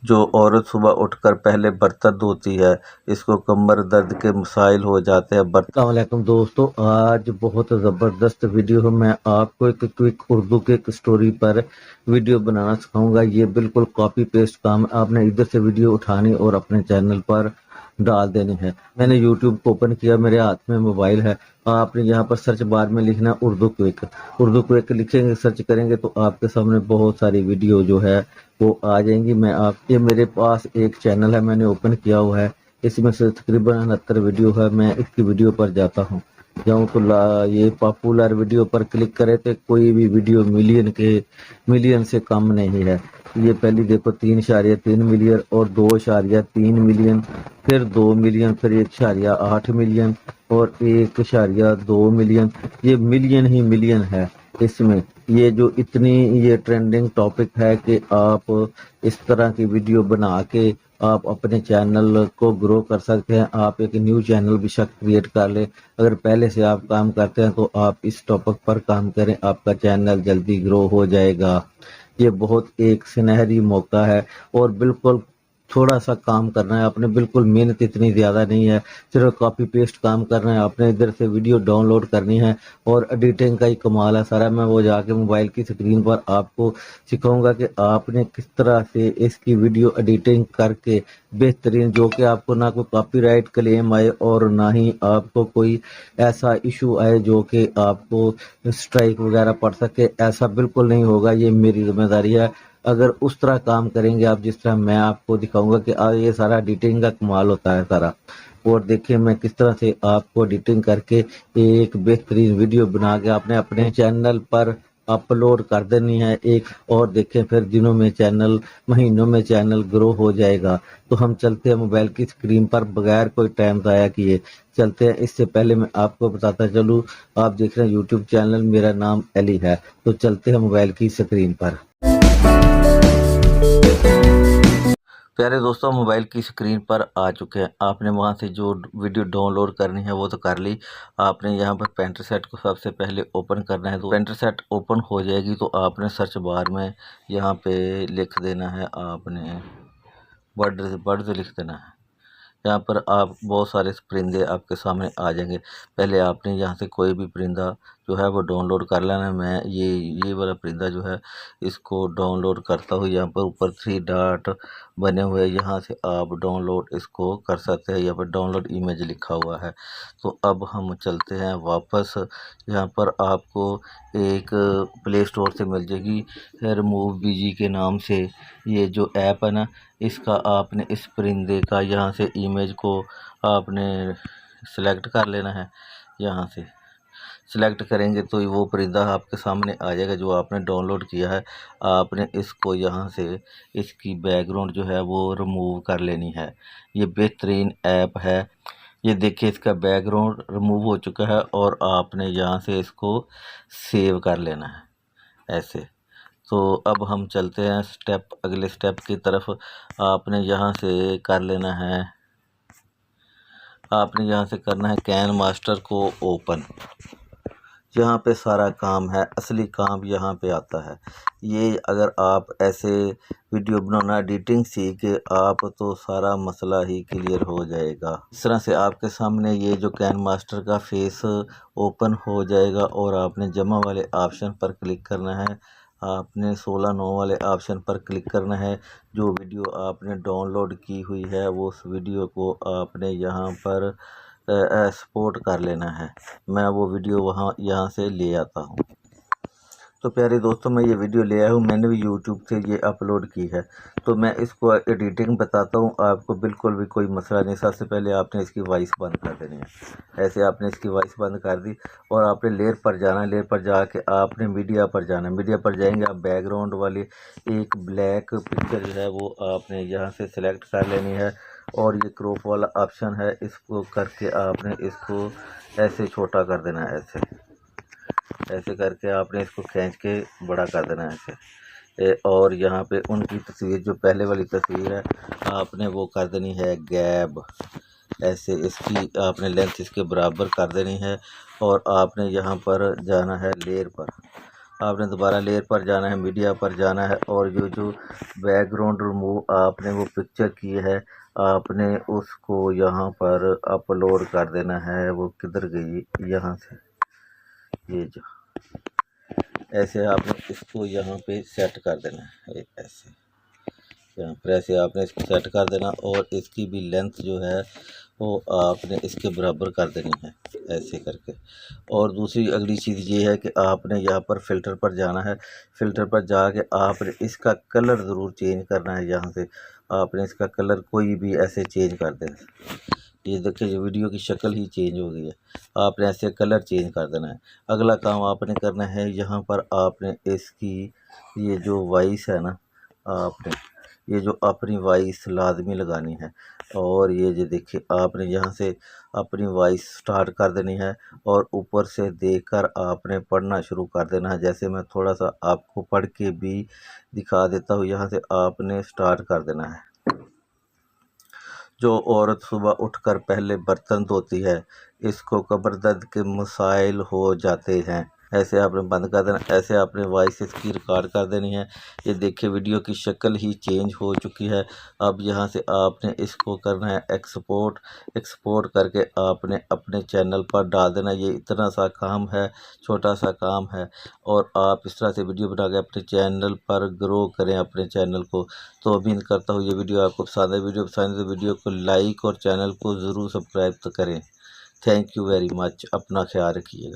जो औरत सुबह उठकर पहले बर्तन धोती है, इसको कमर दर्द के मसाइल हो जाते हैं। अस्सलाम वालेकुम दोस्तों, आज बहुत ज़बरदस्त वीडियो है। मैं आपको एक क्विक उर्दू के एक स्टोरी पर वीडियो बनाना सिखाऊंगा। ये बिल्कुल कॉपी पेस्ट काम है। आपने इधर से वीडियो उठानी और अपने चैनल पर डाल देनी है। मैंने यूट्यूब को ओपन किया, मेरे हाथ में मोबाइल है। आपने यहाँ पर सर्च बार में लिखना उर्दू क्विक। उर्दू क्विक लिखेंगे, सर्च करेंगे तो आपके सामने बहुत सारी वीडियो जो है वो आ जाएंगी। मैं आप ये मेरे पास एक चैनल है, मैंने ओपन किया हुआ है। इसमें से तकरीबन 69 वीडियो है। मैं इसकी वीडियो पर जाता हूँ, जाऊँ तो ये पॉपुलर वीडियो पर क्लिक करे तो कोई भी वीडियो मिलियन से कम नहीं है। ये पहली देखो 3.3 मिलियन और 2.3 मिलियन, फिर 2 मिलियन, फिर 1.8 मिलियन और 1.2 मिलियन। ये मिलियन ही मिलियन है इसमें। ये जो इतनी ये ट्रेंडिंग टॉपिक है कि आप इस तरह की वीडियो बना के आप अपने चैनल को ग्रो कर सकते हैं। आप एक न्यू चैनल भी शक क्रिएट कर ले। अगर पहले से आप काम करते हैं तो आप इस टॉपिक पर काम करें, आपका चैनल जल्दी ग्रो हो जाएगा। ये बहुत एक सुनहरी मौका है और बिल्कुल थोड़ा सा काम करना है आपने, बिल्कुल मेहनत इतनी ज़्यादा नहीं है, सिर्फ कॉपी पेस्ट काम करना है आपने। इधर से वीडियो डाउनलोड करनी है और एडिटिंग का ही कमाल है सारा। मैं वो जाके मोबाइल की स्क्रीन पर आपको सिखाऊंगा कि आपने किस तरह से इसकी वीडियो एडिटिंग करके बेहतरीन, जो कि आपको ना कोई कॉपीराइट क्लेम आए और ना ही आपको कोई ऐसा इशू आए जो कि आपको स्ट्राइक वगैरह पड़ सके। ऐसा बिल्कुल नहीं होगा, ये मेरी जिम्मेदारी है। अगर उस तरह काम करेंगे आप जिस तरह मैं आपको दिखाऊंगा कि ये सारा एडिटिंग का कमाल होता है सारा। और देखिए मैं किस तरह से आपको एडिटिंग करके एक बेहतरीन वीडियो बना के आपने अपने चैनल पर अपलोड कर देनी है एक। और देखें फिर दिनों में चैनल, महीनों में चैनल ग्रो हो जाएगा। तो हम चलते हैं मोबाइल की स्क्रीन पर बगैर कोई टाइम ज़ाया किए चलते हैं। इससे पहले मैं आपको बताता चलूँ, आप देख रहे हैं यूट्यूब चैनल, मेरा नाम अली है। तो चलते हैं मोबाइल की स्क्रीन पर। प्यारे दोस्तों, मोबाइल की स्क्रीन पर आ चुके हैं। आपने वहां से जो वीडियो डाउनलोड करनी है वो तो कर ली। आपने यहाँ पर पेंटर सेट को सबसे पहले ओपन करना है। तो पेंटर सेट ओपन हो जाएगी तो आपने सर्च बार में यहाँ पे लिख देना है, आपने वर्ड्स लिख देना है। यहाँ पर आप बहुत सारे परिंदे आपके सामने आ जाएंगे। पहले आपने यहाँ से कोई भी परिंदा जो है वो डाउनलोड कर लेना है। मैं ये वाला परिंदा जो है इसको डाउनलोड करता हूँ। यहाँ पर ऊपर 3 डॉट बने हुए हैं, यहाँ से आप डाउनलोड इसको कर सकते हैं। यहाँ पर डाउनलोड इमेज लिखा हुआ है। तो अब हम चलते हैं वापस। यहाँ पर आपको एक प्ले स्टोर से मिल जाएगी रिमूव बीजी के नाम से ये जो ऐप है ना, इसका आपने इस परिंदे का यहाँ से इमेज को आपने सेलेक्ट कर लेना है। यहाँ से सेलेक्ट करेंगे तो वो परिंदा आपके सामने आ जाएगा जो आपने डाउनलोड किया है। आपने इसको यहाँ से इसकी बैकग्राउंड जो है वो रिमूव कर लेनी है। ये बेहतरीन ऐप है। ये देखिए इसका बैकग्राउंड रिमूव हो चुका है और आपने यहाँ से इसको सेव कर लेना है ऐसे। तो अब हम चलते हैं अगले स्टेप की तरफ। आपने यहाँ से कर लेना है, आपने यहाँ से करना है कैन मास्टर को ओपन। यहाँ पे सारा काम है, असली काम यहाँ पे आता है। ये अगर आप ऐसे वीडियो बनाना एडिटिंग सीख आप तो सारा मसला ही क्लियर हो जाएगा। इस तरह से आपके सामने ये जो कैन मास्टर का फेस ओपन हो जाएगा और आपने जमा वाले ऑप्शन पर क्लिक करना है। आपने 16:9 वाले ऑप्शन पर क्लिक करना है। जो वीडियो आपने डाउनलोड की हुई है वो उस वीडियो को आपने यहाँ पर एक्सपोर्ट कर लेना है। मैं वो वीडियो यहाँ से ले आता हूँ। तो प्यारे दोस्तों, मैं ये वीडियो ले आया हूँ, मैंने भी यूट्यूब से ये अपलोड की है। तो मैं इसको एडिटिंग बताता हूँ आपको, बिल्कुल भी कोई मसला नहीं। सबसे पहले आपने इसकी वॉइस बंद कर देनी है। ऐसे आपने इसकी वॉइस बंद कर दी और आपने लेयर पर जाना है। लेयर पर जाके आपने मीडिया पर जाना है। मीडिया पर जाएंगे आप, बैकग्राउंड वाली एक ब्लैक पिक्चर जो है वो आपने यहाँ से सिलेक्ट कर लेनी है। और ये क्रॉप वाला ऑप्शन है, इसको करके आपने इसको ऐसे छोटा कर देना है। ऐसे करके आपने इसको खींच के बड़ा कर देना है ऐसे। और यहाँ पे उनकी तस्वीर, जो पहले वाली तस्वीर है, आपने वो कर देनी है गैप। ऐसे इसकी आपने लेंथ इसके बराबर कर देनी है। और आपने यहाँ पर जाना है लेयर पर। आपने दोबारा लेयर पर जाना है, मीडिया पर जाना है और जो बैकग्राउंड रिमूव आपने वो पिक्चर की है आपने उसको यहाँ पर अपलोड कर देना है। वो किधर गई, यहाँ से ये जो ऐसे आपने इसको यहाँ पे सेट कर देना है। ऐसे यहाँ पर ऐसे आपने इसको सेट कर देना और इसकी भी लेंथ जो है वो आपने इसके बराबर कर देनी है ऐसे करके। और दूसरी अगली चीज़ ये है कि आपने यहाँ पर फ़िल्टर पर जाना है। फ़िल्टर पर जाके आपने इसका कलर ज़रूर चेंज करना है। यहाँ से आपने इसका कलर कोई भी ऐसे चेंज कर देना। ये देखिए जो वीडियो की शक्ल ही चेंज हो गई है, आपने ऐसे कलर चेंज कर देना है। अगला काम आपने करना है, यहाँ पर आपने इसकी ये जो वॉइस है ना, आपने ये जो अपनी वॉइस लाजमी लगानी है। और ये जो देखिए आपने यहाँ से अपनी वॉइस स्टार्ट कर देनी है और ऊपर से देखकर आपने पढ़ना शुरू कर देना है। जैसे मैं थोड़ा सा आपको पढ़ के भी दिखा देता हूँ। यहाँ से आपने स्टार्ट कर देना है। जो औरत सुबह उठकर पहले बर्तन धोती है, इसको कब्र दर्द के मसाइल हो जाते हैं। ऐसे आपने बंद कर देना। ऐसे आपने वॉइस इसकी रिकॉर्ड कर देनी है। ये देखिए वीडियो की शक्ल ही चेंज हो चुकी है। अब यहाँ से आपने इसको करना है एक्सपोर्ट। एक्सपोर्ट करके आपने अपने चैनल पर डाल देना। ये इतना सा काम है, छोटा सा काम है और आप इस तरह से वीडियो बना के अपने चैनल पर ग्रो करें अपने चैनल को। तो उम्मीद करता हूँ ये वीडियो आपको पसंद है। वीडियो पसंद है तो वीडियो को लाइक और चैनल को ज़रूर सब्सक्राइब तो करें। Thank you very much. अपना ख्याल रखिएगा।